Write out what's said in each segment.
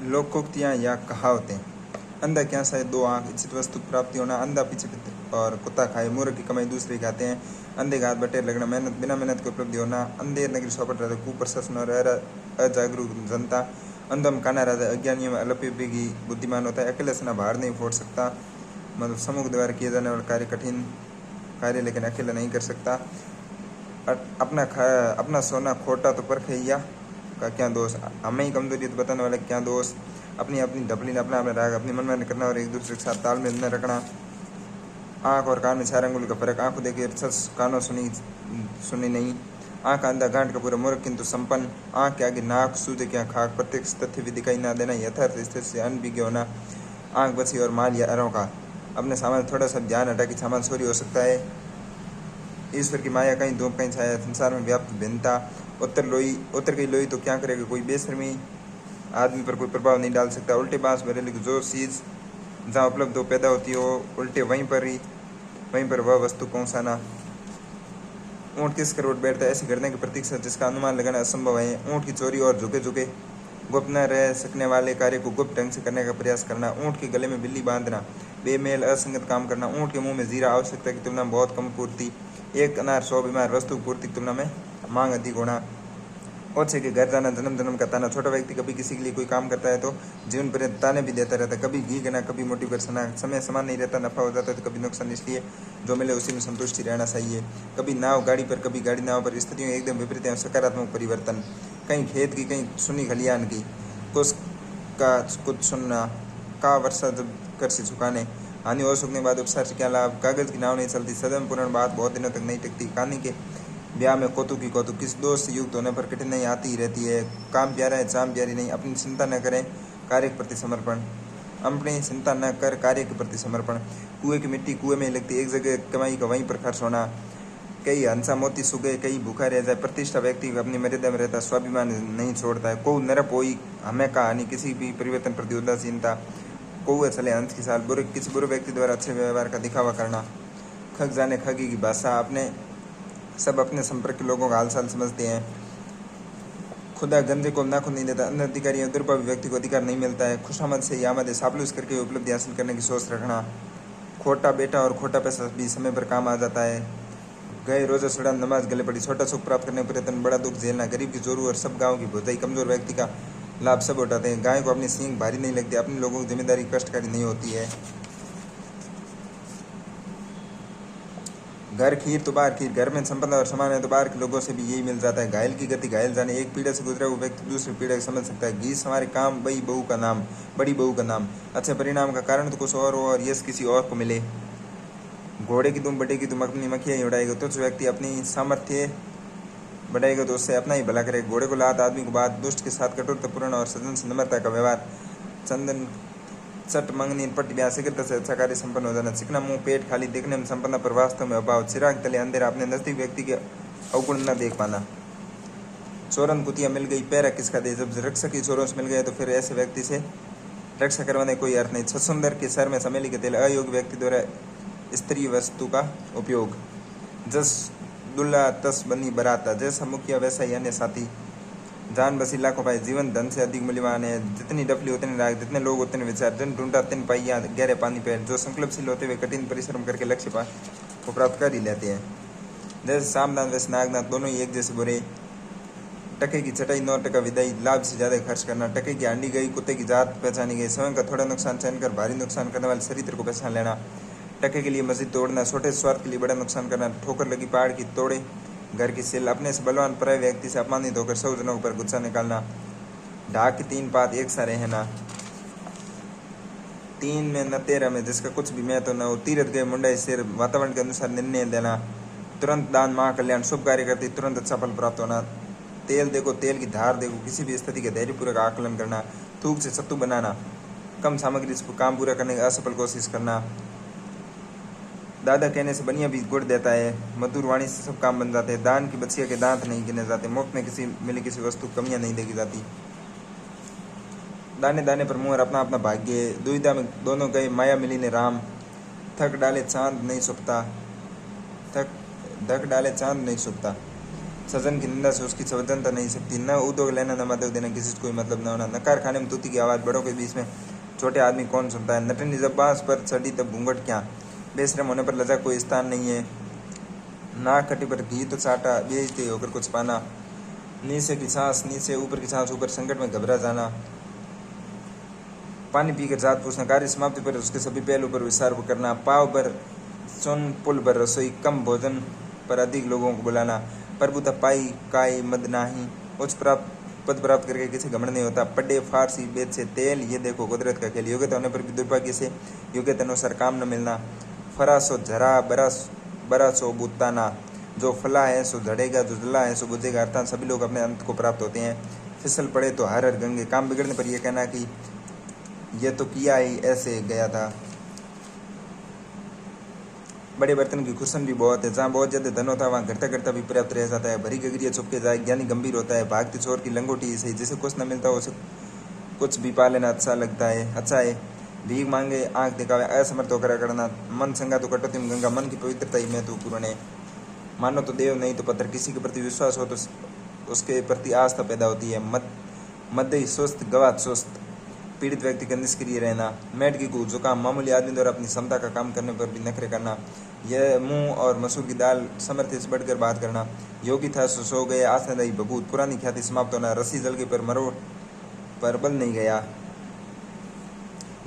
लोकोक्तियाँ या कहावतें। अंधा क्या शायद दो आँख, इच्छित वस्तु प्राप्ति होना, अंधा पीछे और कुत्ता खाए, मूर्ख की कमाई दूसरे खाते हैं, अंधे का हाथ बटेर लगना, मेहनत बिना मेहनत की उपलब्धि होना, अंधेर नगरी सौपट राजा, कुप्रशासन और अजागरूक जनता, अंधा में काना राजा, अज्ञानियों में अल्पयोगी बुद्धिमान होता है, अकेले सना भार नहीं फोड़ सकता, मतलब समूह द्वारा किए जाने वाला कार्य कठिन कार्य लेकिन अकेला नहीं कर सकता, अपना सोना खोटा तो परखैया का क्या दोष, हमें ही कमजोरी तो बताने वाला क्या दोष, अपनी अपनी ढपलीन अपना अपना राग, अपनी मनमानी करना और एक दूसरे के साथ तालमेल न रखना, आँख और कान में 4 अंगुली का फर्क, आँखों देखिए सच कानों सुनी नहीं, आँख अंधा गांठ का पूरा मूर्ख किंतु संपन्न, आँख के आगे नाक सूझे क्या खाक, प्रत्यक्ष तथ्य भी दिखाई ना देना, यथार्थ स्थिति से अनभिज्ञ होना, आँख बची और माल या अरों का, अपने सामान थोड़ा सा ध्यान हटा कि सामान चोरी हो सकता है, ईश्वर की माया कहीं धूप कहीं छाया, संसार में व्याप्त भिन्नता, उतर गई लोई तो क्या करेगा कोई, बेशर्मी आदमी पर कोई प्रभाव नहीं डाल सकता, उल्टे बांस बरेली जो चीज़ जहाँ उपलब्ध हो पैदा होती हो, उल्टे वहीं पर वह वस्तु पहुँचाना, ऊँट किस कर उठ बैठता है ऐसी घटना की प्रतीक्षा जिसका अनुमान लगाना असंभव है, ऊँट की चोरी और झुके गुप्त न रह सकने वाले कार्य को गुप्त ढंग से करने का प्रयास करना, ऊँट के गले में बिल्ली बांधना, बेमेल असंगत काम करना, ऊँट के मुंह में जीरा, आवश्यकता की तुलना में बहुत कम पूर्ति, एक अनार 100 बीमार, वस्तु पूर्ति की तुलना में मांग अधिक होना, ओछे के घर जाना, जन्म का ताना, छोटा व्यक्ति कभी किसी के लिए कोई काम करता है तो जीवन पर्यंत ताने भी देता रहता है, कभी घी गना कभी मोटिवेशन, समय समान नहीं रहता, नफा हो जाता है तो कभी नुकसान, इसलिए जो मिले उसी में संतुष्टि रहना चाहिए, कभी नाव गाड़ी पर कभी गाड़ी नाव पर, स्थितियों एकदम विपरीत है, सकारात्मक परिवर्तन, कहीं खेत की कहीं सुनी खलियान की, कुछ सुनना, का वर्षा जब कर से झुकाने, हानि हो सकने के बाद उपचार से क्या लाभ, कागज की नाव नहीं चलती, सदन पूर्ण बात बहुत दिनों तक नहीं टिकती, कहानी के ब्याह में कौतुक किस दोष से युक्त होने पर कठिनाई आती ही रहती है, काम प्यारा है चाम प्यारी नहीं, अपनी चिंता न करें कार्य के प्रति समर्पण, अपनी चिंता न कर कार्य के प्रति समर्पण, कुएं की मिट्टी कुएं में लगती, एक जगह कमाई का वहीं पर खर्च होना, कई हंसा मोती सुगे कई भूखा रह जाए, प्रतिष्ठा व्यक्ति अपनी मर्यादा में रहता, स्वाभिमान नहीं छोड़ता है, को नरप होई हमें कहानी, किसी भी परिवर्तन प्रति उदासीनता, कौए चले हंस की साल, किसी बुरे व्यक्ति द्वारा अच्छे व्यवहार का दिखावा करना, खग जाने खगी की भाषा, सब अपने संपर्क के लोगों का हालचाल समझते हैं, खुदा गंदे को नाखुन नहीं देता, अन्य अधिकारी या दुर्भावी व्यक्ति को अधिकार नहीं मिलता है, खुशामद से यामद सापलूस करके उपलब्धि हासिल करने की सोच रखना, खोटा बेटा और खोटा पैसा भी समय पर काम आ जाता है, गए रोजा सुड़ा नमाज गले पड़ी, छोटा सुख प्राप्त करने प्रयत्न बड़ा दुख झेलना, गरीब की जोरू और सब गाँव की भोजाई, कमजोर व्यक्ति का लाभ सब उठाते हैं, गाय को अपनी सींग भारी नहीं लगती, अपने लोगों की जिम्मेदारी कष्टकारी नहीं होती है, घर खीर तो बाहर खीर, घर में संपदा और समान है तो बाहर के लोगों से भी यही मिल जाता है, घायल की गति घायल जाने, एक पीढ़ा से गुजरा हुआ व्यक्ति दूसरी पीढ़ा को समझ सकता है, गीस हमारे काम बड़ी बहू का नाम, अच्छे परिणाम का कारण तो कुछ और हो और यश किसी और को मिले, घोड़े की तुम बढ़ेगी तुम अपनी मक्खियाँ ही उड़ाएगा, तुझ व्यक्ति अपनी सामर्थ्य बढ़ाएगा तो उससे अपना ही भला करेगा, घोड़े को लात आदमी को बात, दुष्ट के साथ कठोरतापूर्ण और सदन से नम्रता का व्यवहार, चंदन चट मंगनी पट ब्याह शीघ्रता से अच्छा कार्य संपन्न हो जाना, चिकना मुंह पेट खाली देखने में संपन्न पर वास्तव में अभाव, चिराग तले अंधेरा, अपने नजदीक व्यक्ति के अवगुण न देख पाना, चोरन कुतिया मिल गई पैरा किसका दे, जब रक्षक ही चोरों से मिल गए तो फिर ऐसे व्यक्ति से रक्षा करवाने कोई अर्थ नहीं, छसुंदर के सर में चमेली के तेल, अयोग्य व्यक्ति द्वारा स्त्री वस्तु का उपयोग, जस दुल्ला तस बनी बराता, जैसा मुखिया वैसा ही अन्य साथी, जान बसी लाखों पाए, जीवन धन से अधिक मूल्यवान है, जितनी डफली उतने राग, जितने लोग उतने विचार, जन ढूंढा तिन पाइया गहरे पानी पैर, जो संकल्पशील होते हुए कठिन परिश्रम करके लक्ष्य को प्राप्त कर ही लेते हैं, जैसे सामदान वैसे नागनाथ, दोनों ही एक जैसे बुरे, टके की चटाई 9 टका विदाई, लाभ से ज़्यादा खर्च करना, टके की हांडी गई कुत्ते की जात पहचानी गई, स्वयं का थोड़ा नुकसान सहन कर भारी नुकसान करने वाले चरित्र को पहचान लेना, टके के लिए मस्जिद तोड़ना, छोटे स्वार्थ के लिए बड़ा नुकसान करना, ठोकर लगी पहाड़ की तोड़े घर की सिल, अपने से बलवान पराय व्यक्ति से अपमानित होकर 100 जनों पर गुस्सा निकालना, ढाक की 3 पात एक सा रहना, 3 में न 13 में जिसका कुछ भी महत्व न हो, तीरथ गए मुंडा सिर, वातावरण के अनुसार निर्णय देना, तुरंत दान महाकल्याण, शुभ कार्य करती तुरंत अच्छा फल प्राप्त होना, तेल देखो तेल की धार देखो, किसी भी स्थिति के धैर्यपूर्वक आकलन करना, थूक से सत्तू बनाना, कम सामग्री से काम पूरा करने की असफल कोशिश करना, दादा कहने से बनिया भी गुड़ देता है, मधुर वाणी से सब काम बन जाते हैं, दान की बच्चिया के दांत नहीं गिने जाते, मुफ्त में किसी वस्तु कमियां नहीं देखी जाती, दाने दाने पर मुहर अपना अपना भाग्य, दुविधा में दोनों गए माया मिली ने राम, धक डाले चांद नहीं सुखता, सजन की निंदा से उसकी संवेदनता नहीं सकती, न उद्योग लेना न माधव देना, किसी से कोई मतलब न होना, नकार खाने में तूती की आवाज़, बड़ों के बीच में छोटे आदमी कौन सुनता है, नटनी जब बांस पर चढ़ी तब घूंघट क्या, बेशरम होने पर लजा कोई स्थान नहीं है, नाक कटी पर घी तो चाटा, बेइज्जती होकर कुछ पाना, नीचे की सांस नीचे, ऊपर की सांस ऊपर, संकट में घबरा जाना, पानी पीकर जात पूछना, कार्य समाप्ति पर उसके सभी पहलू पर विचार करना, पाव पर चुन पुल पर रसोई, कम भोजन पर अधिक लोगों को बुलाना, प्रभुता पाई काय मद नाही, उच्च पद प्राप्त करके किसी घमंड नहीं होता, पड्डे फारसी बेद से तेल, ये देखो कुदरत का खेल, योग्यता होने पर भी दुर्भाग्य से योग्यता अनुसार काम न मिलना, फरा सो झरा बरा सो बुताना, जो फला है सो झड़ेगा, जो जला है सो बुझेगा, अर्थात सभी लोग अपने अंत को प्राप्त होते हैं, फिसल पड़े तो हर हर गंगे, काम बिगड़ने पर यह कहना कि यह तो किया ही ऐसे गया था, बड़े बर्तन की खुशन भी बहुत है, जहाँ बहुत ज्यादा धन होता है वहाँ घटता घटता भी पर्याप्त रह जाता है, भरी गगरिया चुपके जाए, ज्ञानी गंभीर होता है, भागती चोर की लंगोटी सही, जिसे कुछ न मिलता हो उसे कुछ भी पा लेना अच्छा लगता है, अच्छा है, भीख मांगे आंख दिखावे, असमर्थ होकर करना, मन संगा तो कटौती में गंगा, मन की पवित्रता ही महत्वपूर्ण है, मानो तो देव नहीं तो पत्थर, किसी के प्रति विश्वास हो तो उसके प्रति आस्था पैदा होती है, मध्य स्वस्थ गवात स्वस्थ, पीड़ित व्यक्ति का निष्क्रिय रहना, मेडकी को जुकाम, मामूली आदमी द्वारा अपनी क्षमता का काम करने पर भी नखरे करना, यह मूंग और मसूर की दाल समर्थ्य से बढ़कर बात करना, योगी था सो गए आसनदायी बबूत, पुरानी ख्याति समाप्त होना, रस्सी जल गई पर मरोड़ पर बल नहीं गया,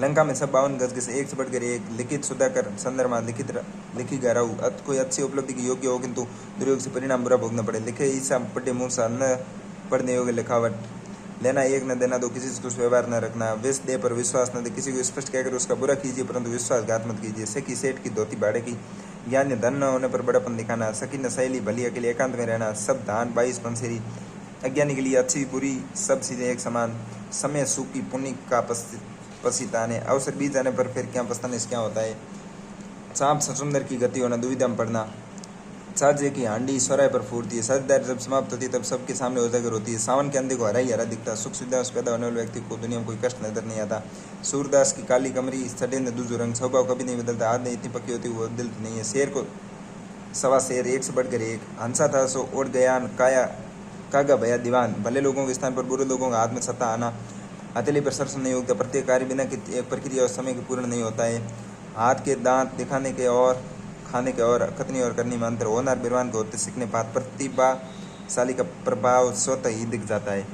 लंका में सब 52 गज से एक से बढ़कर एक, लिखित सुधाकर चंद्रमा लिखी गराऊ, कोई अच्छी उपलब्धि की योग्य हो किंतु दुर्योग से परिणाम बुरा भोगना पड़े, लिखे ईसा पढ़े मूसा, न पढ़ने योग्य लिखावट, लेना एक न देना दो, किसी से कुछ व्यवहार न रखना, विष दे पर विश्वास न दे, किसी को स्पष्ट कहकर उसका बुरा कीजिए परंतु विश्वासघात मत कीजिए, सखी सेठ की धोती भाड़े की, ज्ञान धन न होने पर बड़ापन दिखाना, सखी न सहेली भली अकेले एकांत में रहना, सब धान 22 पंसेरी, अज्ञानी के लिए अच्छी बुरी सब चीजें एक समान, समय सूखी पुण्य का पसीताने, अवसर बीत जाने पर फिर क्या पछताने से क्या होता है, सांप सचुंदर की गति होना, दुविधा में पड़ना, साजे की हांडी सोराय पर फूटती है, साझेदारी जब समाप्त होती है तब सबके सामने उजागर होती है, सावन के अंधे को हरा ही हरा दिखता, सुख सुविधा से पैदा होने वाले व्यक्ति को दुनिया में कोई कष्ट नजर नहीं आता, सूरदास की काली कमरी सडेंद दूजो रंग, स्वभाव कभी नहीं बदलता, आदमी इतनी पक्की होती वो बदलती नहीं है, शेर को सवा शेर एक से बढ़कर एक, हंसा था सो उड़ गया काया कागा भया दीवान, भले लोगों के स्थान पर बुरे लोगों का हाथ में सत्ता आना, हथेली पर सरसों नहीं उगता, प्रत्येक कार्य बिना कि एक प्रक्रिया और समय के पूर्ण नहीं होता है, हाथ के दांत दिखाने के और खाने के और कथनी और करनी में अंतर, होनहार बिरवान के होते सीखने पात, प्रतिभाशाली का प्रभाव स्वतः ही दिख जाता है।